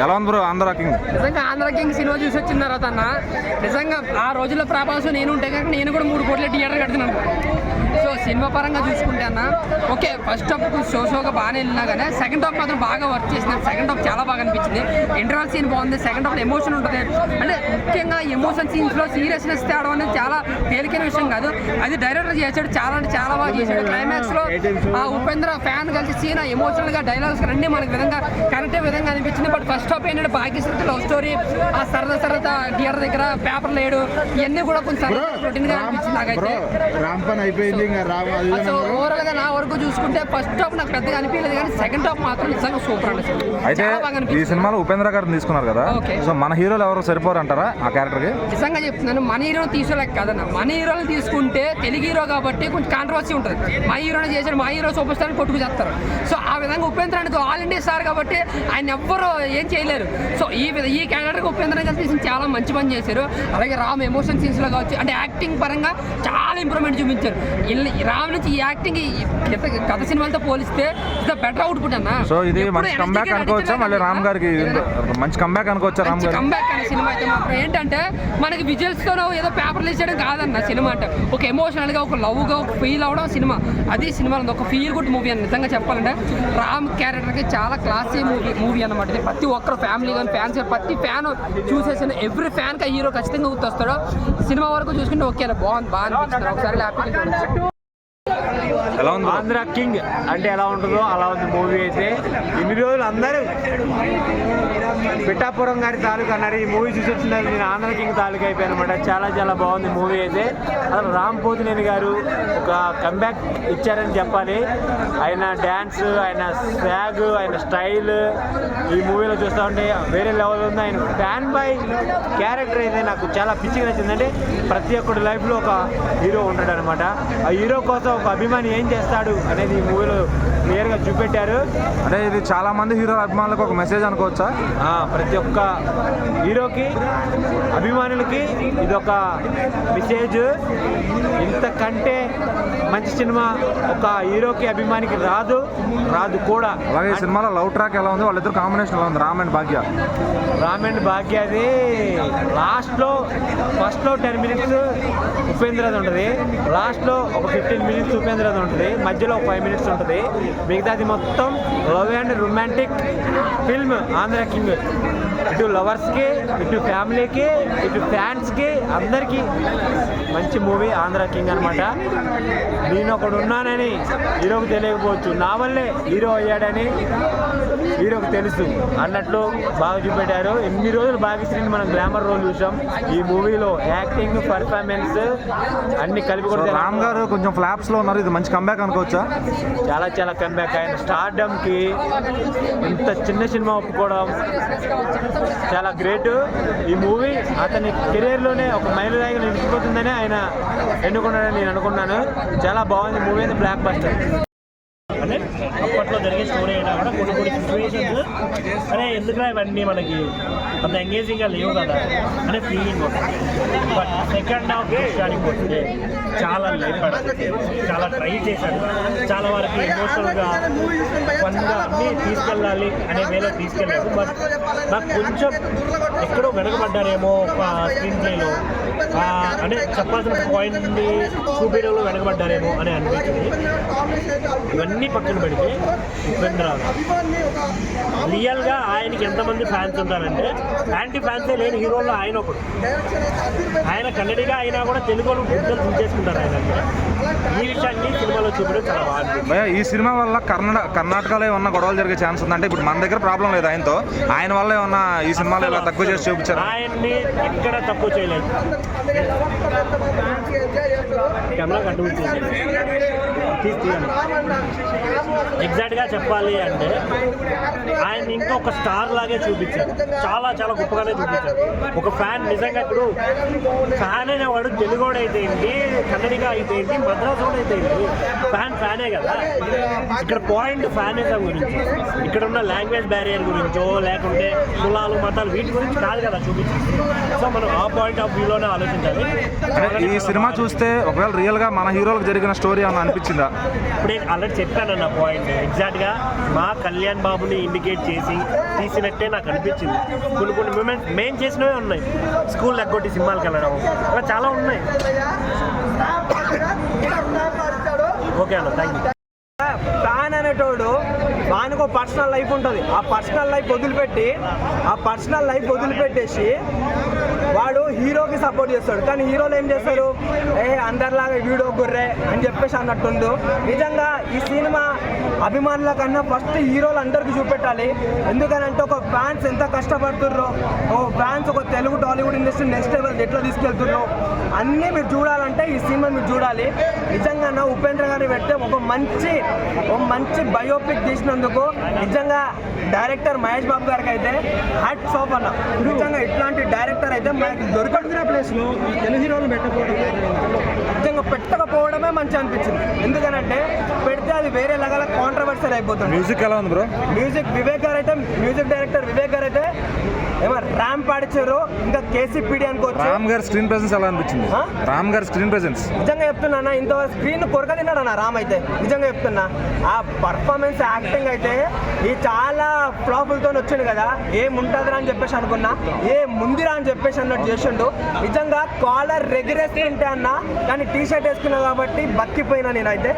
ఎలా ఉంది bro Andhra king? నిజంగా ఆంధ్ర కింగ్ సినిమా చూసి వచ్చిన తర్వాత అన్న నిజంగా ఆ రోజుల్లో ప్రభాస్ నేను ఉంటే కనుక నేను కూడా 3 కోట్ల థియేటర్ కడుతున్నాను. సో సినిమా పరంగా చూసుకుంటే అన్న ఓకే ఫస్ట్ హాఫ్ షోగా బాగానే వెళ్ళినా కానీ సెకండ్ హాఫ్ మాత్రం బాగా వర్క్ చేసినాను. సెకండ్ హాఫ్ చాలా బాగా అనిపించింది. ఇంటర్వల్ సీన్ బాగుంది. సెకండ్ హాఫ్ ఎమోషన్ ఉంటుంది. అంటే ముఖ్యంగా ఎమోషన్ సీన్స్లో సీరియస్నెస్ తేవడం అనేది చాలా తేలికైన విషయం కాదు. అది డైరెక్టర్ చేశాడు. చాలా అంటే చాలా బాగా చేశాడు. క్లైమాక్స్లో ఆ ఉపేంద్ర ఫ్యాన్ కలిసి సీన్ ఎమోషనల్గా డైలాగ్స్ అన్నీ మనకి విధంగా కనెక్ట్ అయ్యే విధంగా అనిపించింది. బట్ ఫస్ట్ హాఫ్ ఏంటంటే భాగ్యశ్రీ లవ్ స్టోరీ ఆ సరదా థియేటర్ దగ్గర పేపర్ లేడు ఇవన్నీ కూడా కొంచెం రొటీన్ గా అనిపించింది నాకైతే. ఓవరాల్ గా నా వరకు చూసుకుంటే ఫస్ట్ హాఫ్ నాకు పెద్దగా అనిపించలేదు కానీ సెకండ్ హాఫ్ మాత్రం నిజంగా సూపర్ అండి. అయితే ఈ సినిమాలో ఉపేంద్ర గారిని తీసుకున్నారు కదా, సో మన హీరోలు ఎవరు సరిపోరు అంటారా ఆ క్యారెక్టర్ కి? నిజంగా చెప్తున్నాను, మన హీరోని తీసుకోలేక కదన్న. మన హీరోని తీసుకుంటే తెలుగు హీరో కాబట్టి కొంచెం కాంట్రవర్సీ ఉంటుంది. మా హీరోని చేశాడు, మా హీరో సూపర్ స్టార్ కొట్టుకు చేస్తారు. సో ఆ విధంగా ఉపేంద్ర అనేది ఆల్ ఇండియా స్టార్ కాబట్టి ఆయన ఎవ్వరు ఏం చేయలేరు. సో ఈ క్యారెక్టర్కి ఉపేంద్ర గారు తీసిన చాలా మంచి పని చేశారు. అలాగే రామ్ ఎమోషన్ సీన్స్ లో కావచ్చు, అంటే యాక్టింగ్ పరంగా చాలా ఇంప్రూవ్మెంట్ చూపించారు. రామ్ నుంచి ఈ యాక్టింగ్ గత సినిమాలతో పోలిస్తే బెటర్ అవుట్పుట్ అన్న. సో ఇది మంచి కంబ్యాక్ అనుకోవచ్చా? మళ్ళీ రామ్ గారికి మంచి కంబ్యాక్ అనుకోవచ్చా? రామ్ గారు కంబ్యాక్ అనే సినిమా అయితే మాత్రం ఏంటంటే మనకి విజువల్స్ తో ఏదో పేపర్లు ఇచ్చేయడం కాదన్న సినిమా. అంటే ఒక ఎమోషనల్ గా ఒక లవ్ గా ఒక ఫీల్ అవడం సినిమా. అది సినిమాలో ఒక ఫీల్ గుడ్ మూవీ అని నిజంగా చెప్పాలంటే రామ్ క్యారెక్టర్ కి చాలా క్లాసీ మూవీ అన్నమాట. ఇది ప్రతి ఒక్కరు ఫ్యామిలీ కానీ ఫ్యాన్స్ ప్రతి ఫ్యాన్ చూసేసిన ఎవ్రీ ఫ్యాన్ కి హీరో ఖచ్చితంగా గుర్తొస్తాడు. సినిమా వరకు చూసుకుంటే ఓకే బాగుంది, బాగా అనిపిస్తుంది. ఒకసారి హ్యాపీ. ఎలా ఉంది ఆంధ్ర కింగ్ అంటే ఎలా ఉంటుందో అలా ఉంది మూవీ అయితే. ఇన్ని రోజులు అందరూ పిఠాపురం గారి తాలూకా అన్నారు. ఈ మూవీ చూసి వచ్చిన నేను ఆంధ్ర కింగ్ తాలూకా అయిపోయాను అనమాట. చాలా చాలా బాగుంది మూవీ అయితే. అసలు రామ్ పోతినేని గారు ఒక కంబ్యాక్ ఇచ్చారని చెప్పాలి. ఆయన డ్యాన్స్, ఆయన స్వాగ్, ఆయన స్టైల్ ఈ మూవీలో చూస్తూ ఉంటే వేరే లెవెల్ ఉంది. ఆయన ఫ్యాన్ బాయ్ క్యారెక్టర్ అయితే నాకు చాలా పిచ్చిగా నచ్చిందంటే ప్రతి ఒక్కటి లైఫ్లో ఒక హీరో ఉంటాడు అనమాట. ఆ హీరో కోసం ఒక అభిమాని ఏం చేస్తాడు అనేది ఈ మూవీలో క్లియర్గా చూపెట్టారు. అంటే ఇది చాలా మంది హీరో అభిమానులకు ఒక మెసేజ్ అనుకోవచ్చా? ప్రతి ఒక్క హీరోకి అభిమానులకి ఇదొక మెసేజ్. ఇంతకంటే మంచి సినిమా ఒక హీరోకి అభిమానికి రాదు కూడా. అలాగే ఈ సినిమాలో లవ్ ట్రాక్ ఎలా ఉంది? వాళ్ళిద్దరు కాంబినేషన్ ఎలా ఉంది? రామ్ అండ్ భాగ్య. అది లాస్ట్లో ఫస్ట్లో 10 మినిట్స్ ఉపేంద్రది ఉంటుంది, లాస్ట్లో ఒక 15 మినిట్స్ ఉపేంద్రది ఉంటుంది, మధ్యలో ఒక 5 మినిట్స్ ఉంటుంది. మిగతాది మొత్తం love and romantic film Andhra king. ఇటు లవర్స్కి, ఇటు ఫ్యామిలీకి, ఇటు ఫ్యాన్స్కి అందరికీ మంచి మూవీ ఆంధ్ర కింగ్ అనమాట. నేను ఒకడు ఉన్నానని హీరోకి తెలియకపోవచ్చు, నా వల్లే హీరో అయ్యాడని హీరోకి తెలుసు అన్నట్లు బాగా చూపెట్టారు. ఎన్ని రోజులు భాగ్యశ్రీని మనం గ్లామర్ రోల్ చూసాం. ఈ మూవీలో యాక్టింగ్, పర్ఫార్మెన్స్ అన్ని కలిపి కూడా రామ్ గారు కొంచెం ఫ్లాప్స్ లో ఉన్నారు. ఇది మంచి కంబ్యాక్ అనుకోవచ్చా? చాలా చాలా కంబ్యాక్. ఆయన స్టార్డమ్ కి ఇంత చిన్న సినిమా ఒప్పుకోవడం చాలా గ్రేట్. ఈ మూవీ అతని కెరీర్ లోనే ఒక మైలురాయిగా నిలిచిపోతుందని ఆయన ఎన్నుకున్నాడని నేను అనుకున్నాను. చాలా బాగుంది మూవీ అయితే, బ్లాక్ బస్టర్. అంటే అప్పట్లో జరిగే స్టోరీ అయినా కూడా కొన్ని సిచ్యువేషన్స్ అరే ఎందుకురా ఇవన్నీ మనకి అంత ఎంగేజింగ్గా లేవు కదా అనే ఫీలింగ్ వస్తుంది. బట్ సెకండ్ హాఫ్ విషయానికి వస్తే చాలా లేపాడు, చాలా ట్రై చేశాడు. చాలా వరకు ఎమోషనల్గా ఫన్గా అన్నీ తీసుకెళ్ళాలి అనే వేలో తీసుకెళ్ళాడు. బట్ నాకు కొంచెం ఎక్కడో వెనకబడ్డారేమో ఒక స్క్రీన్ ప్లేలో, అంటే చెప్పాల్సిన పాయింట్ని చూపించడంలో వెనకబడ్డారేమో అని అనిపించింది. ఇవన్నీ పక్కన పెడితే ఉపేంద్ర రియల్గా ఆయనకి ఎంతమంది ఫ్యాన్స్ ఉంటారంటే యాంటీ ఫ్యాన్సే లేని హీరోల్లో ఆయన ఒకడు. ఆయన కన్నడిగా అయినా కూడా తెలుగులో బుద్ధలు చూసేసుకుంటారు ఆయన. ఈ విషయాన్ని సినిమాలో చూపడం చాలా బాగుంది. ఈ సినిమా వల్ల కర్ణాటకలో ఏమన్నా గొడవలు జరిగే ఛాన్స్ ఉందంటే? ఇప్పుడు మన దగ్గర ప్రాబ్లం లేదు ఆయనతో, ఆయన వల్ల ఏమన్నా ఈ సినిమాలో ఇలా తక్కువ చేసి చూపించారు? ఆయన్ని ఎక్కడ తక్కువ చేయలేదు. కెమెరా కట్టుకుంటుంది ఎగ్జాక్ట్గా చెప్పాలి అంటే ఆయన ఇంకొక స్టార్ లాగే చూపించారు. చాలా చాలా గొప్పగానే చూపించారు. ఒక ఫ్యాన్ నిజంగా ఇప్పుడు ఫ్యాన్ అనేవాడు తెలుగోడు అయితే ఏంటి, కన్నడిగా అయితే ఏంటి, మద్రాసోడు అయితే ఏంటి, ఫ్యానే కదా. ఇక్కడ పాయింట్ ఫ్యానిజం గురించి, ఇక్కడ ఉన్న లాంగ్వేజ్ బ్యారియర్ గురించో లేకుంటే కులాలు మతాలు వీటి గురించి కాదు కదా చూపించింది. సో మనం ఆ పాయింట్ ఆఫ్ వ్యూలోనే ఆలోచించాలి. ఈ సినిమా చూస్తే ఒకవేళ రియల్గా మన హీరోలకు జరిగిన స్టోరీ ఏమన్నా అనిపించిందా? ఇప్పుడే ఆల్రెడీ చెప్పాను నా పాయింట్ ఎగ్జాక్ట్గా మా కళ్యాణ్ బాబుని ఇండికేట్ చేసి తీసినట్టే నాకు అనిపించింది. కొన్ని మూమెంట్స్ మేము చేసినవే ఉన్నాయి, స్కూల్ ఎగ్గొట్టి సినిమాలకు వెళ్ళడం ఇలా చాలా ఉన్నాయి. ఓకే అన్న, థ్యాంక్ యూ. ఫ్యాన్ అనేటోడు వానికి ఒక పర్సనల్ లైఫ్ ఉంటుంది. ఆ పర్సనల్ లైఫ్ వదిలిపెట్టేసి వాడు హీరోకి సపోర్ట్ చేస్తాడు. కానీ హీరోలు ఏం చేస్తారు, అందరిలాగా వీడియో గుర్రే అని చెప్పేసి అన్నట్టుండు. నిజంగా ఈ సినిమా అభిమానుల కన్నా ఫస్ట్ హీరోలు అందరికీ చూపెట్టాలి. ఎందుకనంటే ఒక ఫ్యాన్స్ ఎంత కష్టపడుతుర్రో, ఫ్యాన్స్ ఒక Telugu Tollywood industry next level ఎట్లా తీసుకెళ్తుర్రో అన్నీ మీరు చూడాలంటే ఈ సినిమా మీరు చూడాలి. నిజంగా ఉపేంద్ర గారిని పెడితే ఒక మంచి బయోపిక్ తీసినందుకు నిజంగా డైరెక్టర్ మహేష్ బాబు గారికి అయితే హ్యాట్స్ ఆఫ్ అన్న. నిజంగా ఇట్లాంటి డైరెక్టర్ అయితే మనకి దొరకడుతున్న ప్లేస్లో తెలుగు హీరోలు నిజంగా పెట్టకపోవడమే మంచి అనిపించింది. ఎందుకనంటే పెడితే అది వేరే లెవెల్ కాంట్రవర్సరీ అయిపోతుంది. మ్యూజిక్ ఎలా ఉంది బ్రో? మ్యూజిక్ డైరెక్టర్ వివేక్ గారు అయితే ఏమో ర్యామ్ పాడిచ్చారు. ఇంకా కేసీపీడి అనుకోవచ్చు. రామ్ గారి స్క్రీన్ ప్రెసెన్స్ ఎలా అనిపించింది? రామ్ గారి స్క్రీన్ ప్రెసెన్స్ నిజంగా చెప్తున్నా, ఇంత స్క్రీన్ కొరక తిన్నాడు రామ్ అయితే. నిజంగా చెప్తున్నా, ఆ పర్ఫార్మెన్స్ యాక్టింగ్ అయితే ఈ చాలా ఫ్లాపులతో వచ్చిండు కదా, ఏముంటుందిరా అని చెప్పేసి అనుకున్నా, ఏముందిరా అని చెప్పేసి అన్నట్టు చేసిండు. నిజంగా కాలర్ రెగ్యులేస్తుంటే అన్న, కానీ టీ షర్ట్ వేసుకున్నా కాబట్టి బక్కిపోయినా నేనైతే.